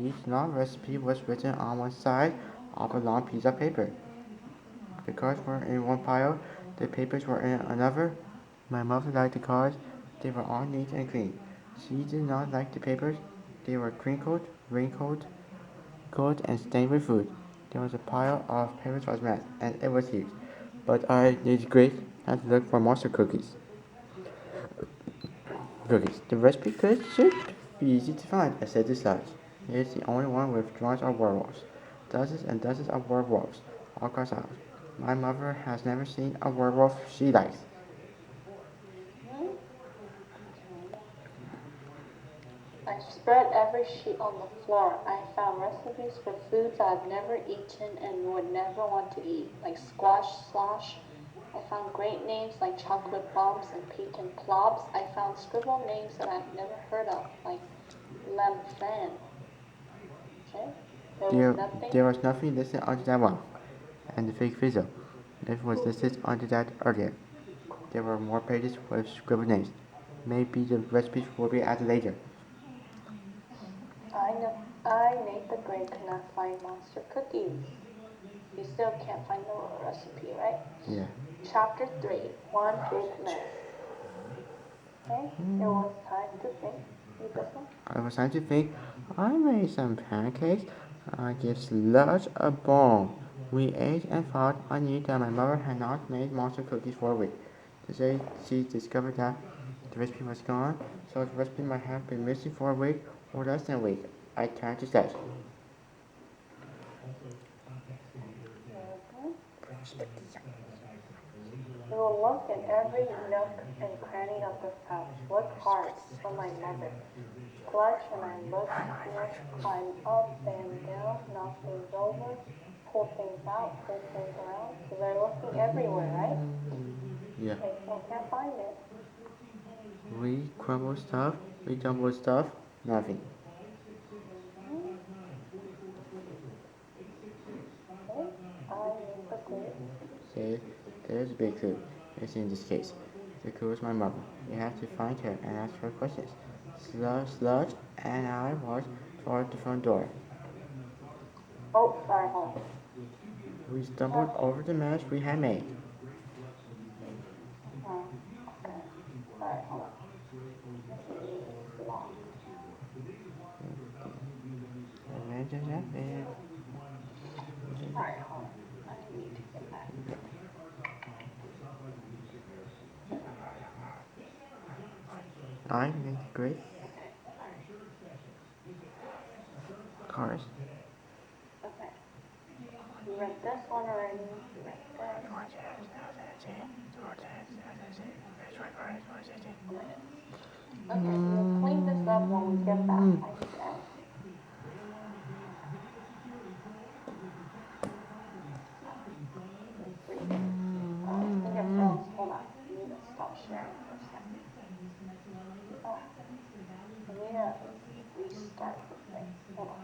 Each long recipe was written on one side of a long piece of paper. The cards were in one pile, the papers were in another. My mother liked the cards. They were all neat and clean. She did not like the papers. They were crinkled, wrinkled, cold, and stained with food. There was a pile of papers for mess, and it was huge. But I needed grace and to look for monster cookies. The recipe should be easy to find, I said to Sludge. It's the only one with drawings of werewolves. Dozens and dozens of werewolves, all crossed out. My mother has never seen a werewolf she likes. I spread every sheet on the floor. I found recipes for foods I've never eaten and would never want to eat, like squash slosh. I found great names like chocolate bombs and pecan plobs. I found scribbled names that I've never heard of, like lamfran. Okay? There was nothing listed under that one, and the fake fizzle. It was listed under that earlier. There were more pages with scribbled names. Maybe the recipes will be added later. Nate the Great could not find monster cookies. You still can't find the recipe, right? Yeah. Chapter 3, One Big Mess. Okay, it was time to think. Read this one. It was time to think. I made some pancakes. I gave Sludge a bone. We ate and thought. I knew that my mother had not made monster cookies for a week. Today she discovered that the recipe was gone, so the recipe might have been missing for a week or less than a week. I turned to Sludge. We will look in every nook and cranny of this house. Look hard for my mother. Sludge and I looked here, climbed up and down, knocked things over, pulled things out, pulled things around. So they're looking everywhere, right? Yeah. They still can't find it. We crumbled stuff, we jumbled stuff, nothing. Okay, I need the clue. Say, there's a big clue. It's in this case. The clue is my mother. We have to find her and ask her questions. Sludge and I walked toward the front door. Oh, sorry, hold on. We stumbled over the mess we had made. Okay, sorry, hold on. Lock. Sorry, hold on. I need to get back. I make great cars. Okay. You read this one already. You read this. Okay, we'll clean this up when we get back, I guess. Hold on. I need to stop sharing for a second. I need to restart the thing. Hold on.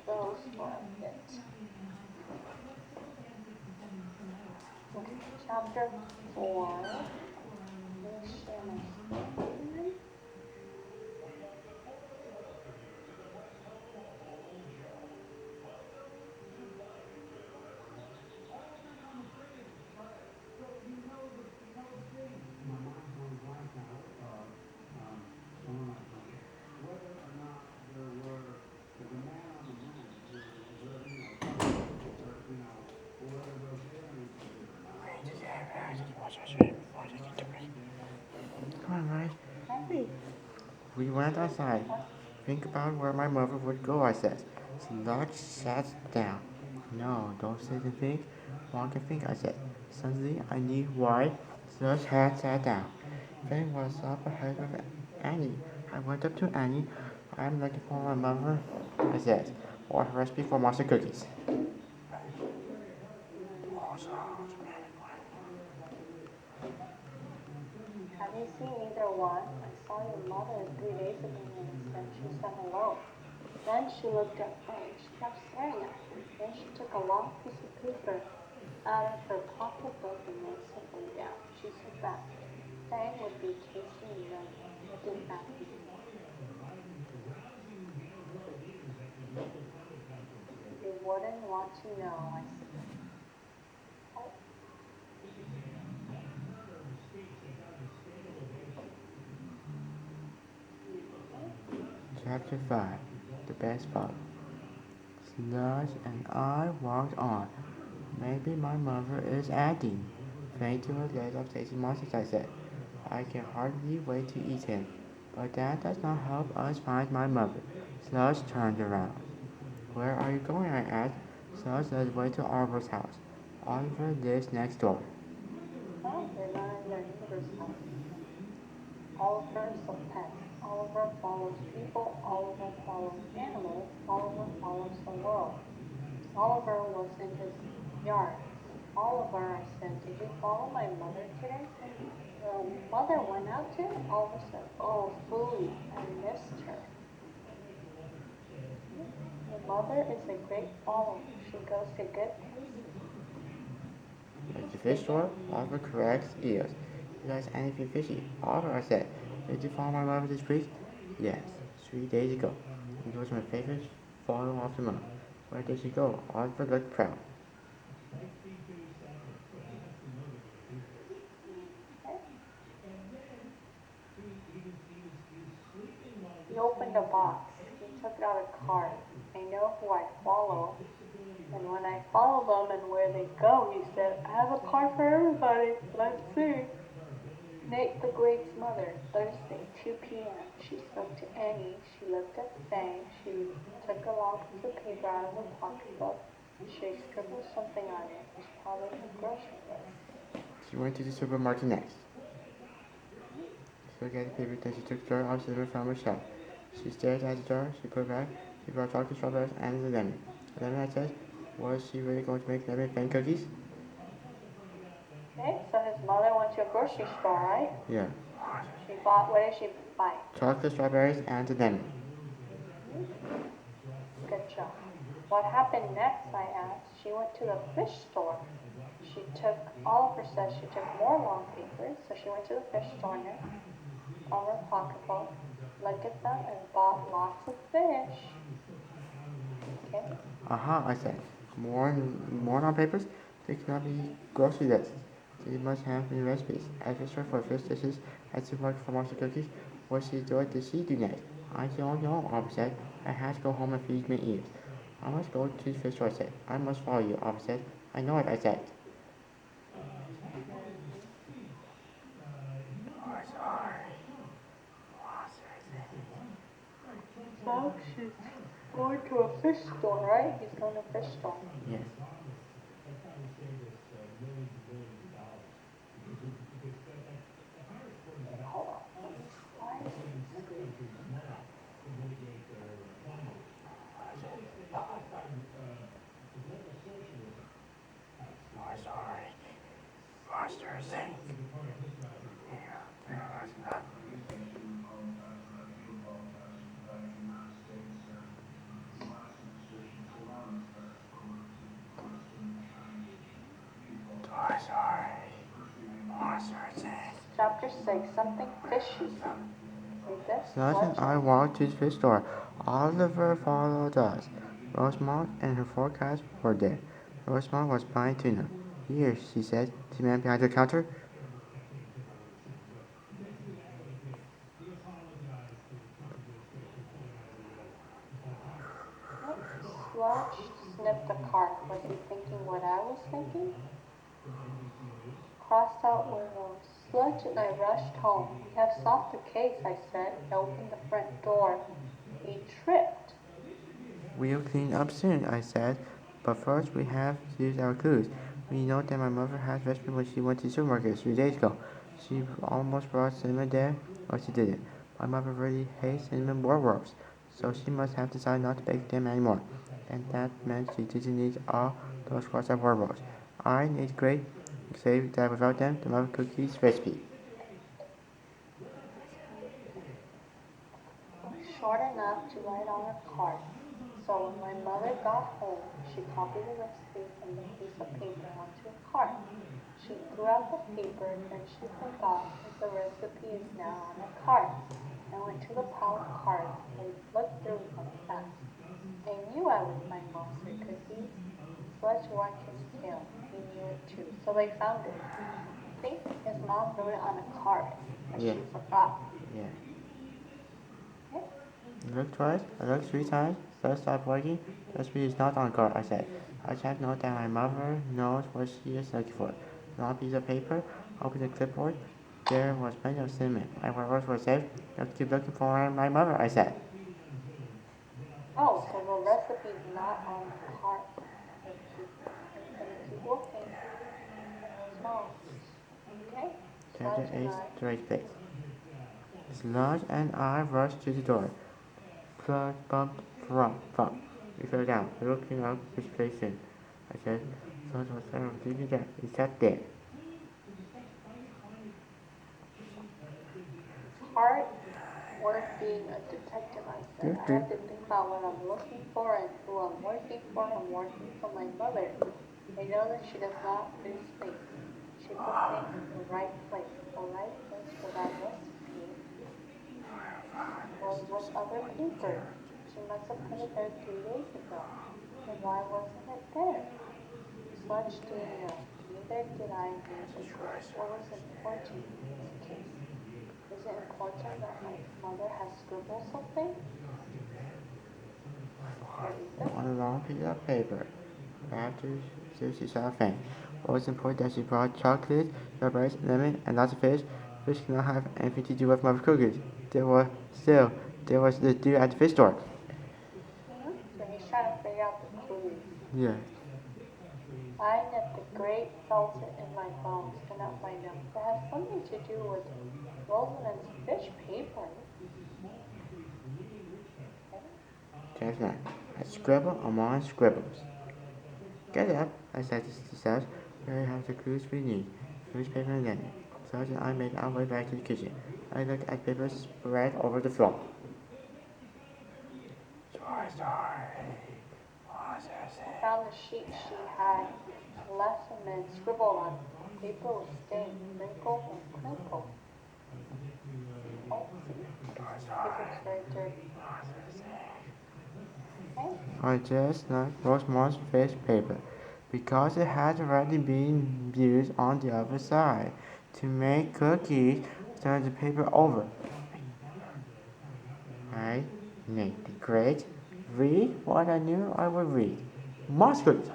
Those for a bit. Okay, chapter 4. Let me share my screen. Come on, Ryan. We went outside. Think about where my mother would go, I said. Sludge sat down. No, don't sit and think. Walk and think, I said. Suddenly, I knew why Sludge had sat down. Fanny was up ahead of Annie. I went up to Annie. I'm looking for my mother, I said, or her recipe for monster cookies. Have you seen either one? I saw your mother 3 days ago and she said hello. Then she looked at Fanny. She kept staring at her. Then she took a long piece of paper out of her pocketbook and laid something down. She said that Fang would be tasting the back. wouldn't want to know, I said. Chapter 5. The Best Father. Sludge and I walked on. Maybe my mother is acting. Faint to a leg of tasty monsters, I said. I can hardly wait to eat him. But that does not help us find my mother. Sludge turned around. Where are you going? I asked. Sludge led the way to Oliver's house. Oliver lives next door. Oh, they're not in their neighbor's house. Oliver is a pet. Oliver follows people. Oliver follows animals. Oliver follows the world. Oliver was in his yard. Oliver, I said, did you follow my mother today? Your mother went out today? Oliver said, oh, food, I missed her. Your mother is a great follower. She goes to good places. At the fish store, Oliver corrects ears. He likes anything fishy. Oliver, I said, did you follow my mother this week? Yes, 3 days ago. It was my favorite photo of the month. Where did she go? Oliver looked proud. Okay. He opened a box. He took out a card. I know who I follow. And when I follow them and where they go, he said, I have a card for everybody. Let's see. Nate the Great's mother, Thursday, 2 p.m. She spoke to Annie. She looked at Fang. She took a long piece of paper out of her pocketbook. She scribbled something on it. It's probably her grocery list. She went to the supermarket next. She looked at the paper, then she took the jar of cinnamon from her shelf. She stared at the jar, she put it back, she brought chocolate strawberries and the lemon. The lemon, I said, was she really going to make lemon fan cookies? Okay, so his mother went to a grocery store, right? Yeah. What did she buy? Chocolate strawberries and the lemon. Good job. What happened next, I asked. She went to the fish store. Oliver says she took more long papers, so she went to the fish store next, on her pocketbook, looked at them, and bought lots of fish. Okay. Aha, I said. More on papers? They cannot be grocery lists. They must have new recipes. I fished her for fish dishes at supermarket for monster cookies. What did she do next? I don't know, Oliver said. I had to go home and feed my ears. I must go to the fish store, I said. I must follow you, Oliver said. I know it, I said. So she's going to a fish store, right? He's going to a fish store. Yes. Hold on. Why is Sorry. Monster thing. Chapter 6, something fishy. Sludge and I walked to the fish store. Oliver followed us. Rosemont and her four cats were there. Rosemont was buying tuna. Here, she said to the man behind the counter. Sludge sniffed the cart. Was he thinking what I was thinking? Crossed out windows. Sludge and I rushed home. We have solved the case, I said. I opened the front door. He tripped. We'll clean up soon, I said. But first we have to use our clues. We know that my mother had recipe when she went to the supermarket 3 days ago. She almost brought cinnamon there, or she didn't. My mother really hates cinnamon werewolves, so she must have decided not to bake them anymore. And that meant she didn't need all those cross up werewolves. I need great say that without them, the mother cookies recipe. Short enough to write on her card. So when my mother got home, she copied the recipe from the piece of paper onto a card. She threw out the paper, then she forgot that the recipe is now on a card. I went to the pile of cards. I looked through them fast. I knew knew I was buying monster cookies. Sludge wagged his tail. He knew it too. So they found it. See? His mom wrote it on a card, but Yeah. she forgot. Yeah. Okay? I looked twice, I looked 3 times, Sludge stopped working. The recipe is not on card, I said. I checked note that my mother knows what she is looking for. Long piece of paper, opened the clipboard. There was plenty of cinnamon. My words were safe. Let's keep looking for my mother, I said. Oh, so the recipe's not on the card. Gonna keep looking. Small. Okay? Chapter Sludge and 8, I. Straight Place. Sludge and I rushed to the door. Plug, bump, thump. We fell down, looking up recirculation. I said, Sludge was completely dead. He sat there. It's hard work being a detective, I said. I have to think about what I'm looking for and who I'm working for. I'm working for my mother. I know that she does not lose things. She puts things in the right place. The right place for that recipe was with other paper. She must have put it there 3 days ago. Then why wasn't it there? Sludge didn't know. Neither did I know because what was important in this case. Is it important that my mother has scribbled something? On a long piece of paper. After she saw a thing. What was important that she brought chocolate, strawberries, lemon, and lots of fish. Fish cannot have anything to do with mother cookies. There was the deal at the fish store. So he's trying to figure out the clues. Yeah. I nipped the grape, felt it in my bones, and up my nose. It has something to do with Rosamond's fish paper. Chapter 9. I scribble among scribbles. Get up, I said to Seth. Here have the clues we need. Newspaper and lemon. Sarge and I made our way back to the kitchen. I looked at papers spread over the floor. I found the sheet she had left and then scribbled on it. The paper was stained, wrinkled, and crinkled. Oh, see? The paper's very dirty. Okay. I just like Rosemore's fish paper because it had already been used on the other side. To make cookies, turn the paper over. I made the grate. Read what I knew I would read. Mustard.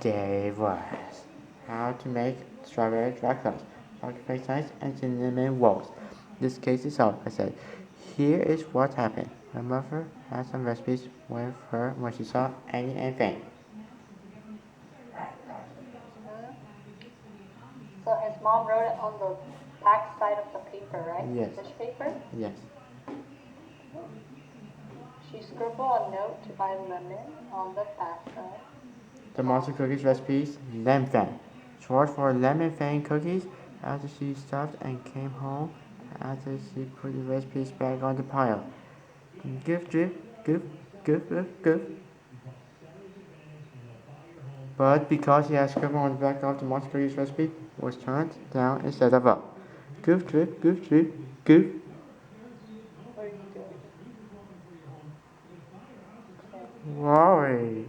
There it was. How to make strawberry crackers, chocolate ice, and cinnamon rolls. This case is solved, I said. Here is what happened. My mother had some recipes with her when she saw anything. So his mom wrote it on the back side of the paper, right? Yes. Fish paper? Yes. She scribbled a note to buy lemon on the back of The monster cookies recipes, lemon fan. Short for lemon fan cookies. After she stopped and came home, after she put the recipes back on the pile. Goof, drip, goof, goof, goof, goof. But because he had scribbled on the back of the monster cookies recipe, it was turned down instead of up. Goof, drip, goof, drip, goof. What are you doing? Okay. Worry.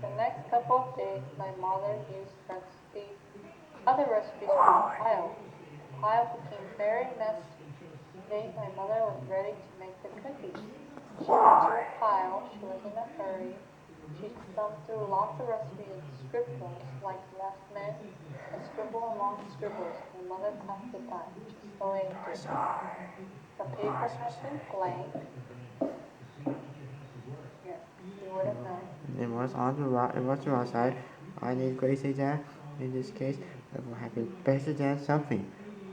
The next couple of days, my mother used other recipes from the pile. The pile became very messy. Today, my mother was ready to make the cookies. She went to the pile. She was in a hurry. She thumbed through lots of recipes and scribbles like left men and scribble along scribbles. My mother passed it by, just the way it did. The paper had been blank. Yeah, you would have known. It was on the wrong side. I need grace exam. In this case, it would have been better than something.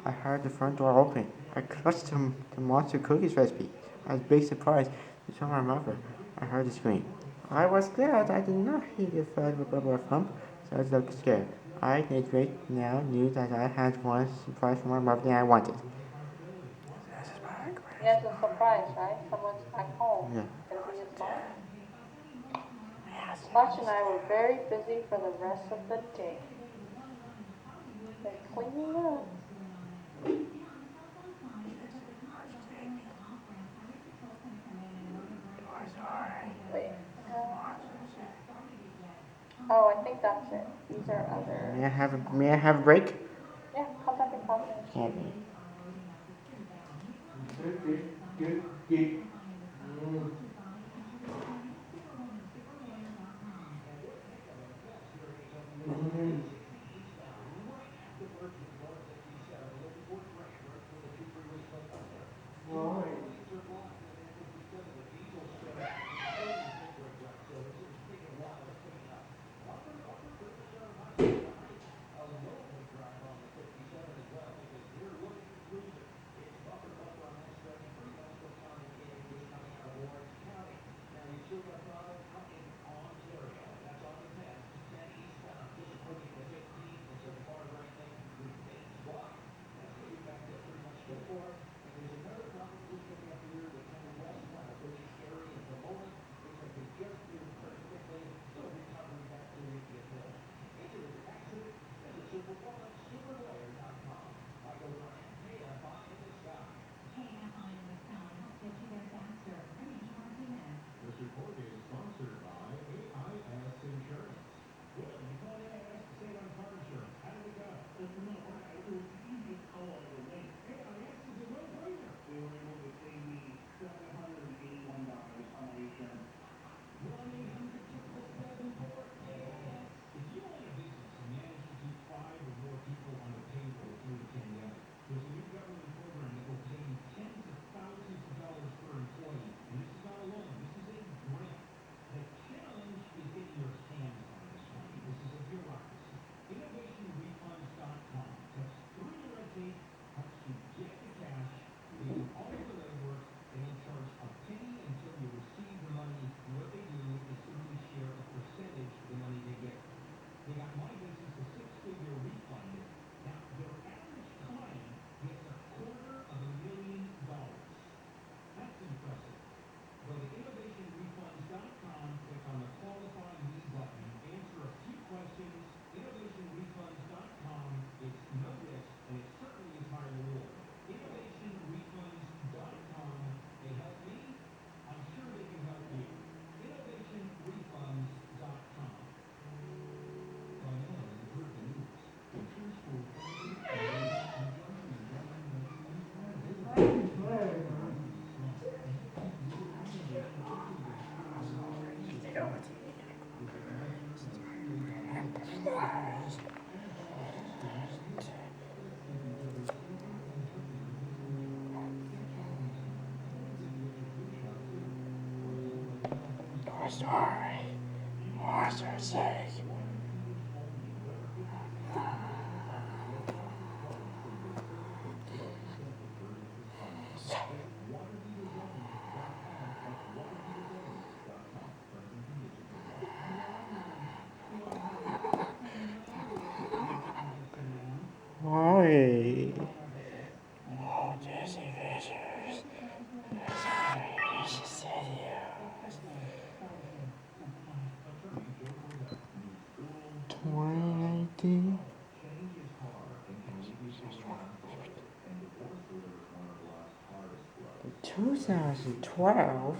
I heard the front door open. I clutched the monster cookies recipe. I was big surprise to show my mother. I heard the scream. I was glad I did not hear the third rubber thump, so I looked scared. I, Nate, now knew that I had one surprise for my mother than I wanted. Yes, a surprise, right? Someone's back home. Yeah. Could it be his mom? Sludge and I were very busy for the rest of the day. They're cleaning up. Wait, Oh, I think that's it. These are other. May I have a break? Yeah, contact the confidence. Okay. Sorry. What's her say? Why? Oh, Jesse Fishers. She said yes. 2019? 2012?